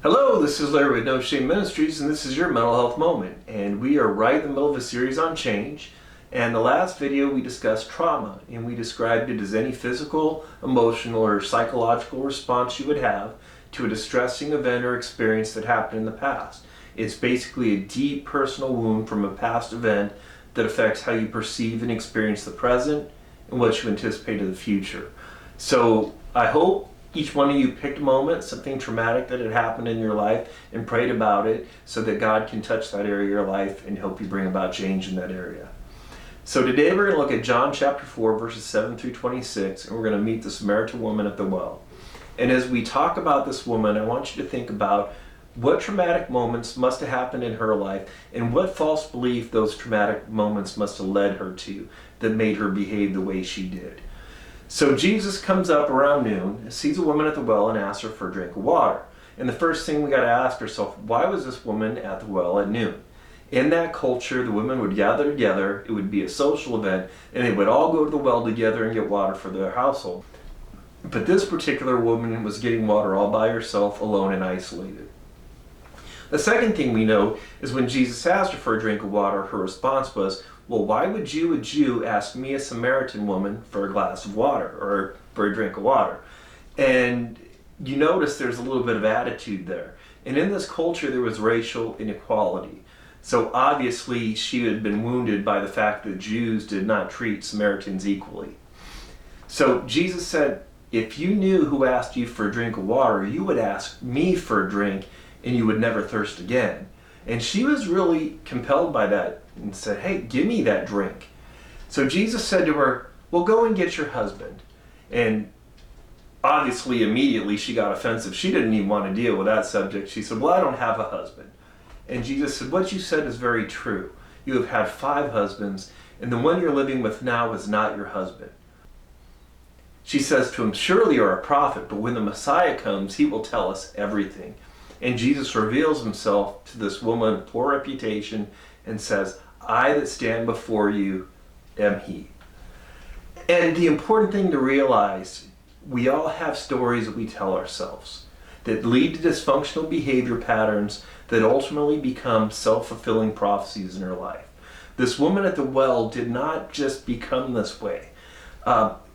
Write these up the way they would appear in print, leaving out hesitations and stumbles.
Hello, this is Larry with No Shame Ministries, and this is your mental health moment. And we are right in the middle of a series on change. And the last video we discussed trauma, and we described it as any physical, emotional, or psychological response you would have to a distressing event or experience that happened in the past. It's basically a deep personal wound from a past event that affects how you perceive and experience the present and what you anticipate of the future. So I hope each one of you picked a moment, something traumatic that had happened in your life, and prayed about it so that God can touch that area of your life and help you bring about change in that area. So today we're going to look at John chapter 4, verses 7 through 26, and we're going to meet the Samaritan woman at the well. And as we talk about this woman, I want you to think about what traumatic moments must have happened in her life and what false belief those traumatic moments must have led her to that made her behave the way she did. So Jesus comes up around noon, sees a woman at the well, and asks her for a drink of water. And the first thing we got to ask ourselves, why was this woman at the well at noon? In that culture, the women would gather together, it would be a social event, and they would all go to the well together and get water for their household. But this particular woman was getting water all by herself, alone and isolated. The second thing we know is when Jesus asked her for a drink of water, her response was, well, why would you, a Jew, ask me, a Samaritan woman, for a glass of water or for a drink of water? And you notice there's a little bit of attitude there. And in this culture, there was racial inequality. So obviously, she had been wounded by the fact that Jews did not treat Samaritans equally. So Jesus said, if you knew who asked you for a drink of water, you would ask me for a drink and you would never thirst again. And she was really compelled by that and said, hey, give me that drink. So Jesus said to her, well, go and get your husband. And obviously, immediately she got offensive. She didn't even want to deal with that subject. She said, well, I don't have a husband. And Jesus said, what you said is very true. You have had 5 husbands, and the one you're living with now is not your husband. She says to him, surely you're a prophet, but when the Messiah comes, he will tell us everything. And Jesus reveals himself to this woman of poor reputation and says, I that stand before you am he. And the important thing to realize, we all have stories that we tell ourselves that lead to dysfunctional behavior patterns that ultimately become self-fulfilling prophecies in our life. This woman at the well did not just become this way.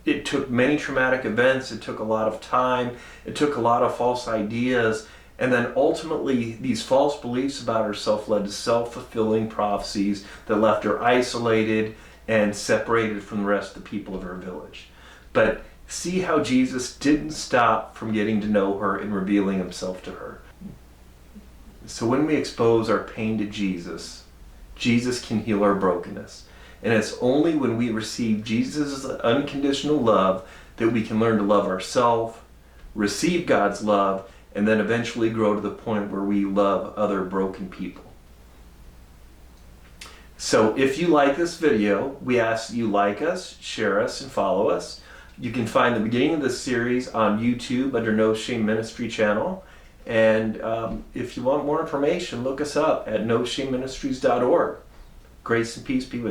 It took many traumatic events, it took a lot of time, it took a lot of false ideas, and then ultimately these false beliefs about herself led to self-fulfilling prophecies that left her isolated and separated from the rest of the people of her village. But see how Jesus didn't stop from getting to know her and revealing himself to her. So when we expose our pain to Jesus, Jesus can heal our brokenness. And it's only when we receive Jesus' unconditional love that we can learn to love ourselves, receive God's love, and then eventually grow to the point where we love other broken people. So if you like this video, we ask you like us, share us, and follow us. You can find the beginning of this series on YouTube under No Shame Ministry channel. And if you want more information, look us up at noshameministries.org. Grace and peace be with you.